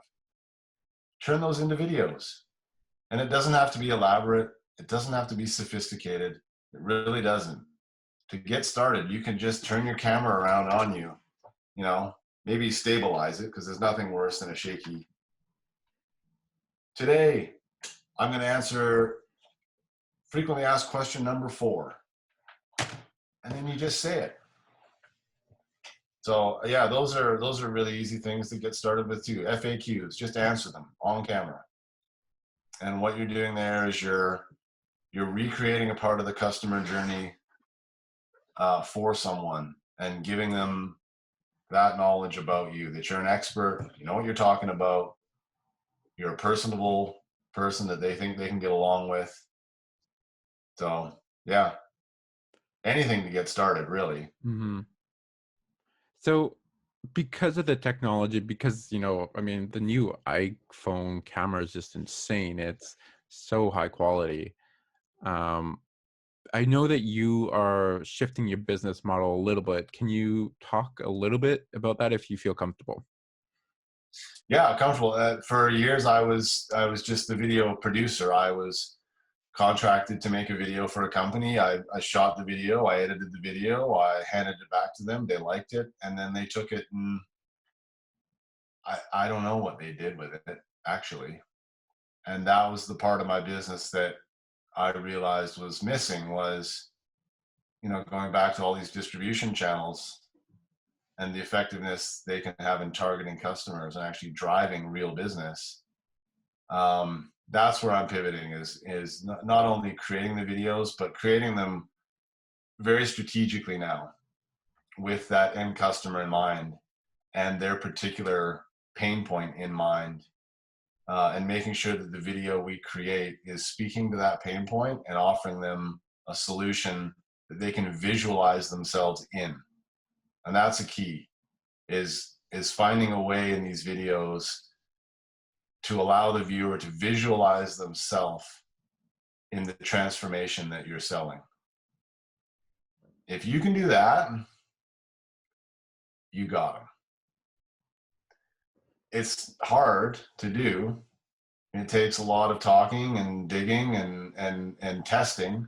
C: Turn those into videos. And it doesn't have to be elaborate. It doesn't have to be sophisticated. It really doesn't. To get started, you can just turn your camera around on you, maybe stabilize it, because there's nothing worse than a shaky. Today, I'm going to answer frequently asked question number 4. And then you just say it. So yeah, those are really easy things to get started with too. FAQs, just answer them on camera. And what you're doing there is you're recreating a part of the customer journey for someone, and giving them that knowledge about you, that you're an expert, you know what you're talking about, you're a personable person that they think they can get along with. So yeah, anything to get started, really.
B: Mm-hmm. So because of the technology, because, the new iPhone camera is just insane. It's so high quality. I know that you are shifting your business model a little bit. Can you talk a little bit about that if you feel comfortable?
C: Yeah, comfortable. For years, I was just the video producer. I was contracted to make a video for a company. I shot the video, I edited the video, I handed it back to them. They liked it, and then they took it, and I don't know what they did with it, actually. And that was the part of my business that I realized was missing, was, going back to all these distribution channels and the effectiveness they can have in targeting customers and actually driving real business. That's where I'm pivoting, is not only creating the videos, but creating them very strategically now with that end customer in mind and their particular pain point in mind, and making sure that the video we create is speaking to that pain point and offering them a solution that they can visualize themselves in. And that's a key, is finding a way in these videos to allow the viewer to visualize themselves in the transformation that you're selling. If you can do that, you got them. It's hard to do. It takes a lot of talking and digging and testing.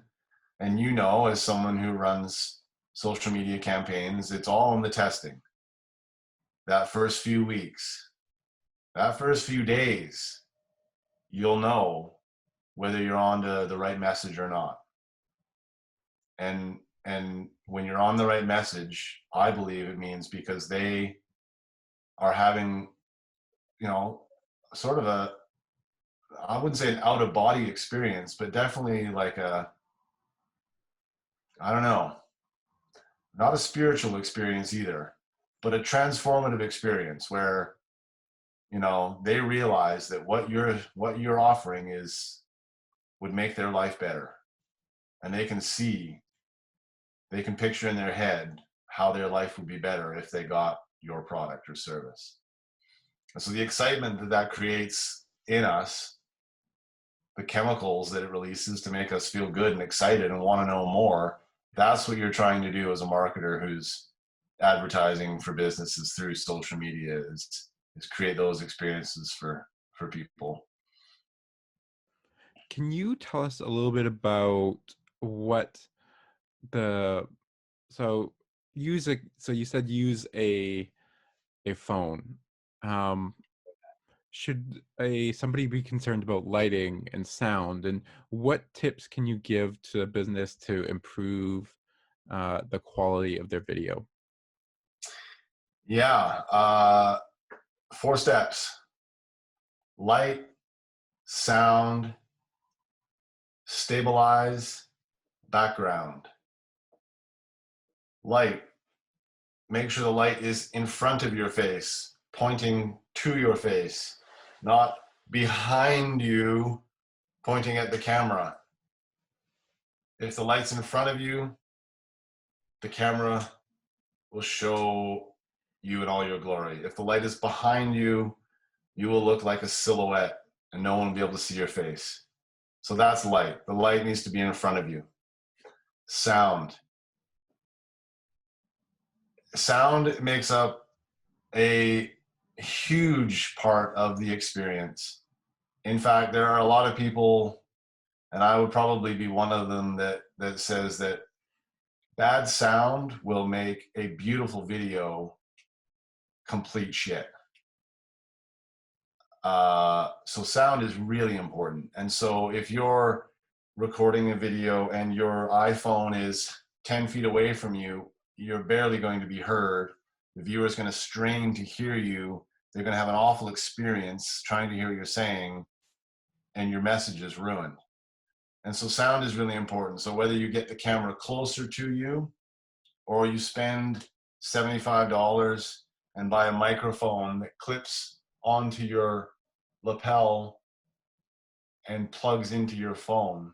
C: And you know, as someone who runs social media campaigns, it's all in the testing. That first few weeks, that first few days, you'll know whether you're on to the right message or not. And when you're on the right message, I believe it means because they are having, you know, sort of a, I wouldn't say an out of body experience, but definitely like a, I don't know, not a spiritual experience either, but a transformative experience where, you know, they realize that what you're offering would make their life better. And they can picture in their head how their life would be better if they got your product or service. And so the excitement that creates in us, the chemicals that it releases to make us feel good and excited and want to know more, that's what you're trying to do as a marketer who's advertising for businesses through social media, is create those experiences for people.
B: Can you tell us a little bit about what so you said use a phone. Should somebody be concerned about lighting and sound, and what tips can you give to a business to improve the quality of their video?
C: Yeah, 4 steps: light, sound, stabilize, background. Light, make sure the light is in front of your face, pointing to your face, not behind you, pointing at the camera. If the light's in front of you, the camera will show you in all your glory. If the light is behind you, you will look like a silhouette and no one will be able to see your face. So that's light. The light needs to be in front of you. Sound. Sound makes up a huge part of the experience. In fact, there are a lot of people, and I would probably be one of them, that says that bad sound will make a beautiful video complete shit. So sound is really important. And so if you're recording a video and your iPhone is 10 feet away from you, you're barely going to be heard. The viewer's going to strain to hear you. They're going to have an awful experience trying to hear what you're saying, and your message is ruined. And so sound is really important. So whether you get the camera closer to you or you spend $75 and buy a microphone that clips onto your lapel and plugs into your phone,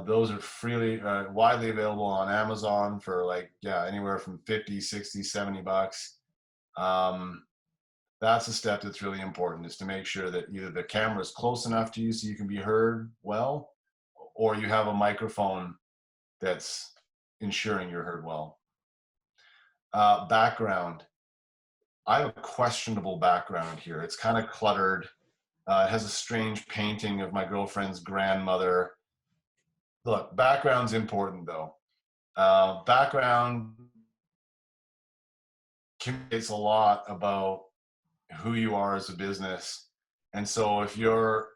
C: those are freely, widely available on Amazon for anywhere from 50, 60, 70 bucks. That's a step that's really important, is to make sure that either the camera is close enough to you so you can be heard well, or you have a microphone that's ensuring you're heard well. Background. I have a questionable background here. It's kind of cluttered. It has a strange painting of my girlfriend's grandmother. Look, background's important though. Background communicates a lot about who you are as a business. And so if you're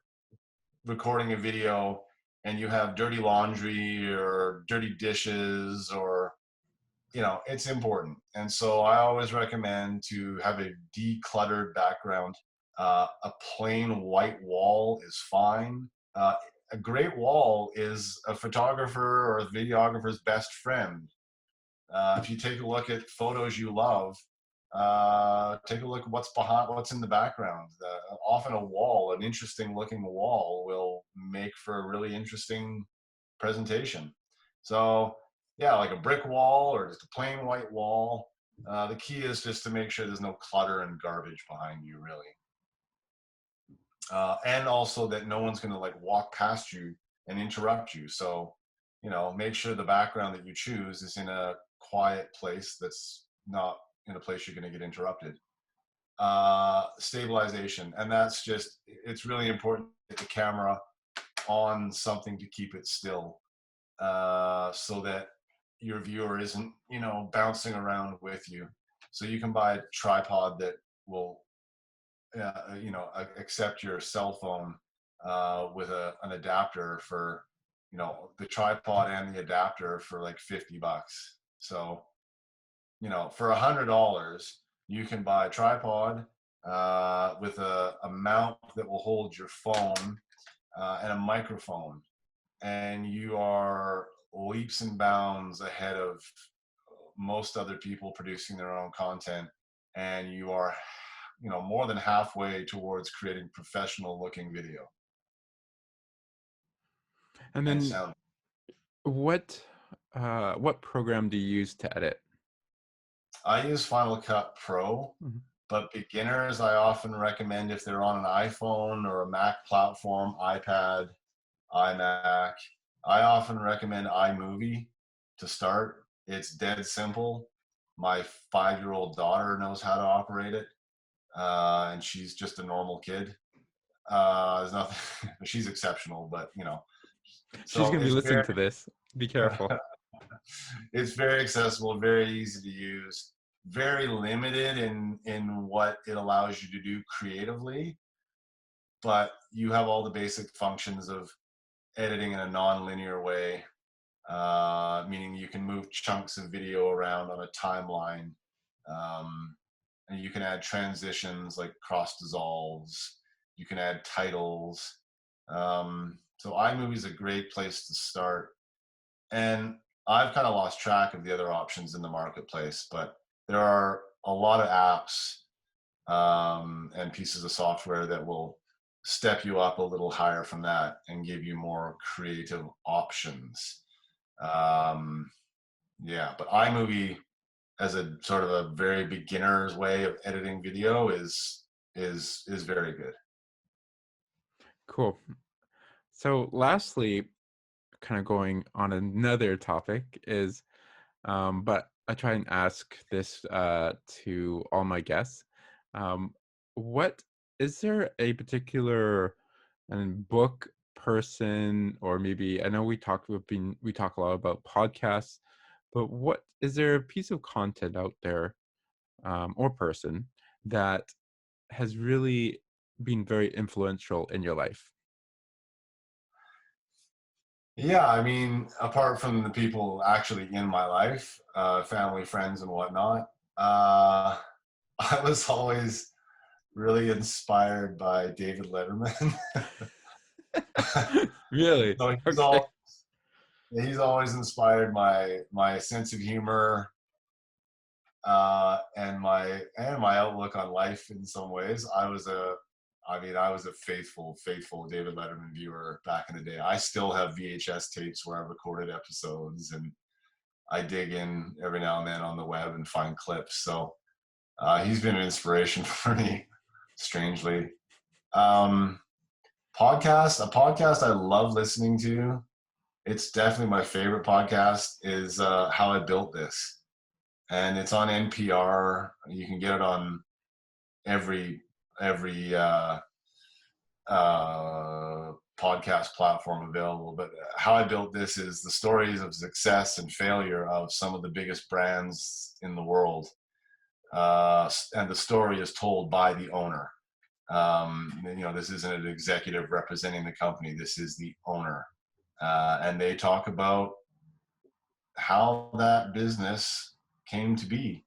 C: recording a video and you have dirty laundry or dirty dishes, or, you know, it's important. And so I always recommend to have a decluttered background. A plain white wall is fine. a great wall is a photographer or a videographer's best friend. If you take a look at photos you love, take a look at what's in the background. Often a wall, an interesting looking wall, will make for a really interesting presentation. So yeah, like a brick wall or just a plain white wall. The key is just to make sure there's no clutter and garbage behind you, really. And also that no one's going to like walk past you and interrupt you. So, make sure the background that you choose is in a quiet place that's not in a place you're going to get interrupted. Stabilization, and it's really important to get the camera on something to keep it still, so that your viewer isn't, bouncing around with you. So you can buy a tripod that will accept your cell phone with an adapter for, the tripod and the adapter for like $50. So, for $100, you can buy a tripod with a mount that will hold your phone and a microphone. And you are leaps and bounds ahead of most other people producing their own content. And you are more than halfway towards creating professional looking video
B: And
C: and
B: then
C: sound.
B: what program do you use to edit?
C: I use Final Cut Pro,
B: Mhm.
C: but beginners I often recommend, if they're on an iPhone or a Mac platform, iPad, iMac, I often recommend iMovie to start. It's dead simple. My 5-year-old daughter knows how to operate it, and she's just a normal kid. There's nothing. She's exceptional, but
B: She's
C: so
B: going to be
C: it's
B: listening
C: very
B: to this. Be careful.
C: it's very accessible, very easy to use, very limited in what it allows you to do creatively, but you have all the basic functions of editing in a non-linear way, meaning you can move chunks of video around on a timeline, um, and you can add transitions like cross dissolves. You can add titles. So iMovie is a great place to start. And I've kind of lost track of the other options in the marketplace, but there are a lot of apps and pieces of software that will step you up a little higher from that and give you more creative options. Um, yeah, but iMovie, as a sort of a very beginner's way of editing video, is very good.
B: Cool. So lastly, kind of going on another topic is, but I try and ask this to all my guests. What is there a particular book, person, or maybe I know we talk a lot about podcasts, but what is there a piece of content out there, or person that has really been very influential in your life?
C: Yeah, I mean, apart from the people actually in my life, family, friends, and whatnot, I was always really inspired by David Letterman.
B: Really?
C: So
B: Okay.
C: he's always inspired my sense of humor, and my outlook on life in some ways. I was a faithful David Letterman viewer back in the day. I still have VHS tapes where I recorded episodes, and I dig in every now and then on the web and find clips. So he's been an inspiration for me, strangely. Um, a podcast I love listening to. It's definitely my favorite podcast. Is How I Built This, and it's on NPR. You can get it on every podcast platform available. But How I Built This is the stories of success and failure of some of the biggest brands in the world, and the story is told by the owner. This isn't an executive representing the company. This is the owner, and they talk about how that business came to be,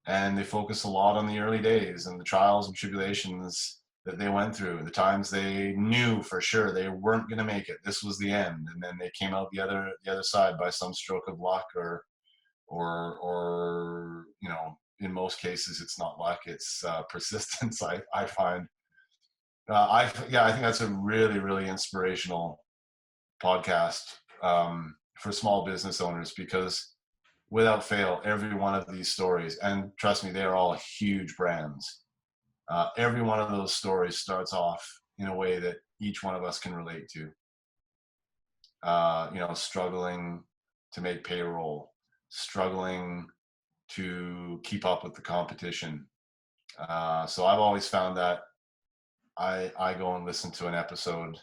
C: and they focus a lot on the early days and the trials and tribulations that they went through, the times they knew for sure they weren't going to make it. This was the end, and then they came out the other side by some stroke of luck, or in most cases it's not luck, it's persistence. I find I think that's a really, really inspirational podcast for small business owners, because without fail, every one of these stories, and trust me, they are all huge brands. Every one of those stories starts off in a way that each one of us can relate to. Struggling to make payroll, struggling to keep up with the competition. So I've always found that I go and listen to an episode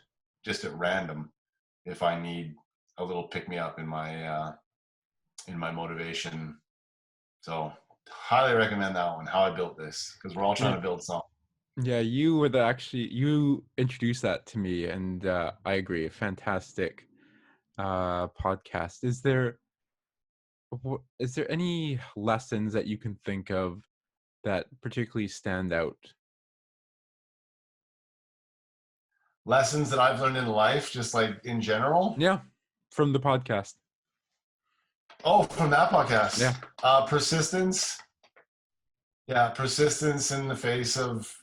C: just at random if I need a little pick me up in my motivation. So highly recommend that one, How I Built This, because we're all trying to build something.
B: Yeah, you introduced that to me, and I agree. Fantastic podcast. Is there any lessons that you can think of that particularly stand out?
C: Lessons that I've learned in life, just like in general.
B: Yeah, from the podcast.
C: Oh, from that podcast.
B: Yeah.
C: Persistence. Yeah, persistence in the face of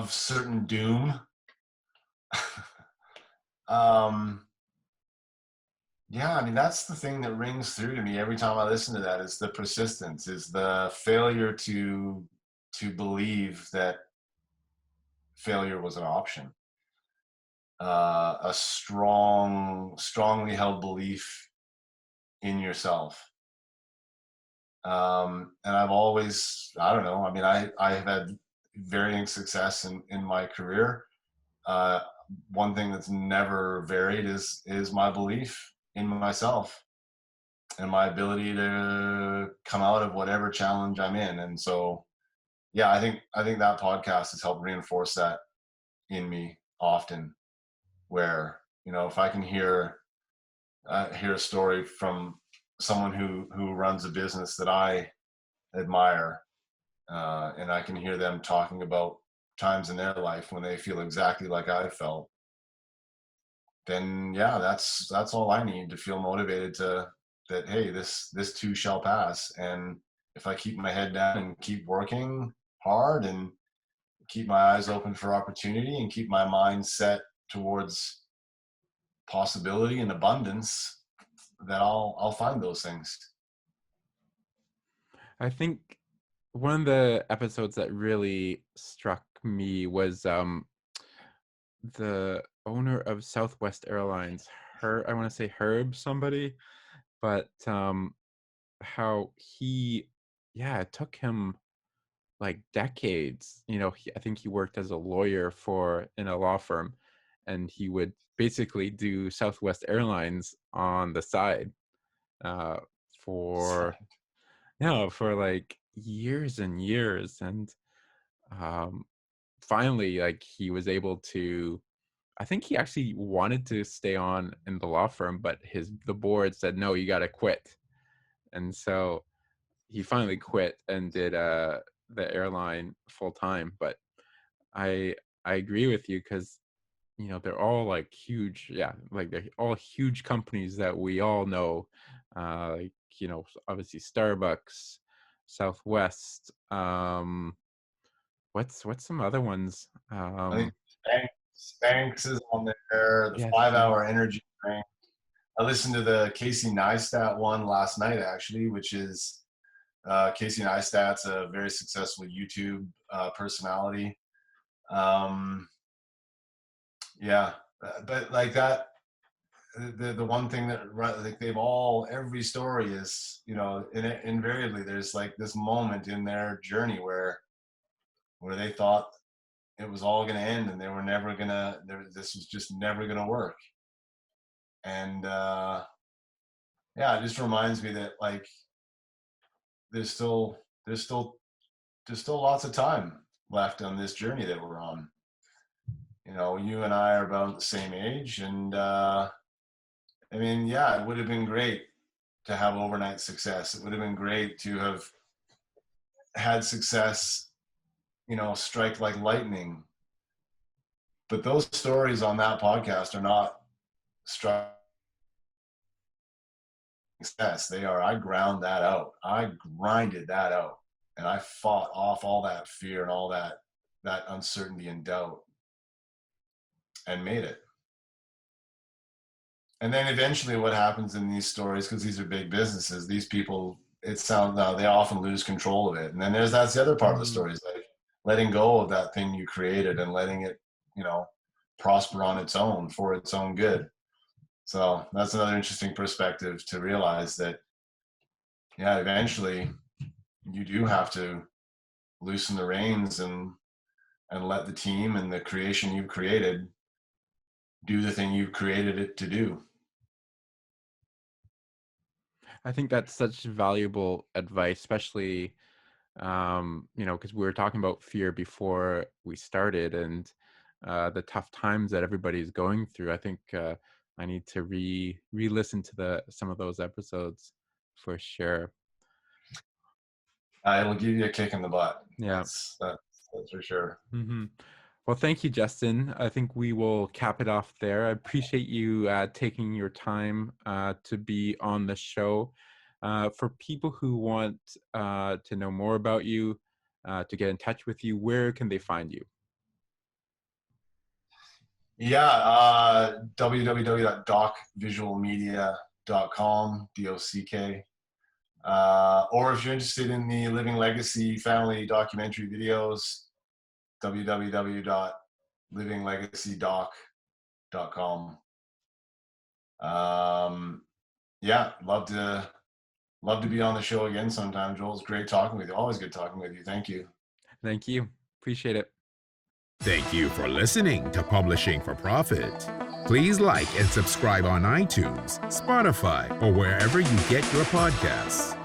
C: certain doom. Yeah, I mean, that's the thing that rings through to me every time I listen to that, is the persistence, is the failure to believe that failure was an option. A strongly held belief in yourself. And I've always, I don't know, I mean, I have had varying success in my career. One thing that's never varied is my belief in myself and my ability to come out of whatever challenge I'm in. And so, yeah, I think that podcast has helped reinforce that in me often, where, if I can hear a story from someone who runs a business that I admire, and I can hear them talking about times in their life when they feel exactly like I felt, then yeah, that's all I need to feel motivated that, hey, this too shall pass. And if I keep my head down and keep working hard and keep my eyes open for opportunity and keep my mind set towards possibility and abundance, that I'll find those things.
B: I think one of the episodes that really struck me was the owner of Southwest Airlines, I want to say Herb somebody, but how it took him like decades. I think he worked as a lawyer in a law firm, and he would basically do Southwest Airlines on the side for like years and years. And finally, like, he was able to, I think he actually wanted to stay on in the law firm, but the board said, no, you got to quit. And so he finally quit and did the airline full time. But I agree with you, because they're all like huge, like they're all huge companies that we all know, like obviously Starbucks, Southwest, what's some other ones,
C: I think Spanx is on there, the
B: yes,
C: 5-hour energy drink. I listened to the Casey Neistat one last night, actually, which is Casey Neistat's a very successful YouTube personality. Yeah, but like that, the one thing that, like, every story is, invariably there's like this moment in their journey where they thought it was all going to end and they were never gonna, this was just never going to work. And yeah, it just reminds me that, like, there's still lots of time left on this journey that we're on. You and I are about the same age, and I mean, yeah, it would have been great to have overnight success. It would have been great to have had success, strike like lightning. But those stories on that podcast are not struck success. They are, I ground that out. I grinded that out. And I fought off all that fear and all that uncertainty and doubt and made it. And then eventually what happens in these stories, because these are big businesses, these people, they often lose control of it. And then that's the other part of the story, is like letting go of that thing you created and letting it, prosper on its own for its own good. So that's another interesting perspective to realize that, yeah, eventually you do have to loosen the reins and let the team and the creation you've created do the thing you've created it to do.
B: I think that's such valuable advice, especially, because we were talking about fear before we started, and the tough times that everybody's going through. I think I need to re-listen to some of those episodes for sure.
C: It'll give you a kick in the butt.
B: Yeah,
C: that's for sure.
B: Mm-hmm. Well, thank you, Justin. I think we will cap it off there. I appreciate you taking your time to be on the show. For people who want to know more about you, to get in touch with you, where can they find you?
C: Yeah, www.docvisualmedia.com, DOCK. Or if you're interested in the Living Legacy family documentary videos, www.livinglegacydoc.com. Yeah, love to be on the show again sometime, Joel. It's great talking with you. Always good talking with you. Thank you.
B: Thank you. Appreciate it.
A: Thank you for listening to Publishing for Profit. Please like and subscribe on iTunes, Spotify, or wherever you get your podcasts.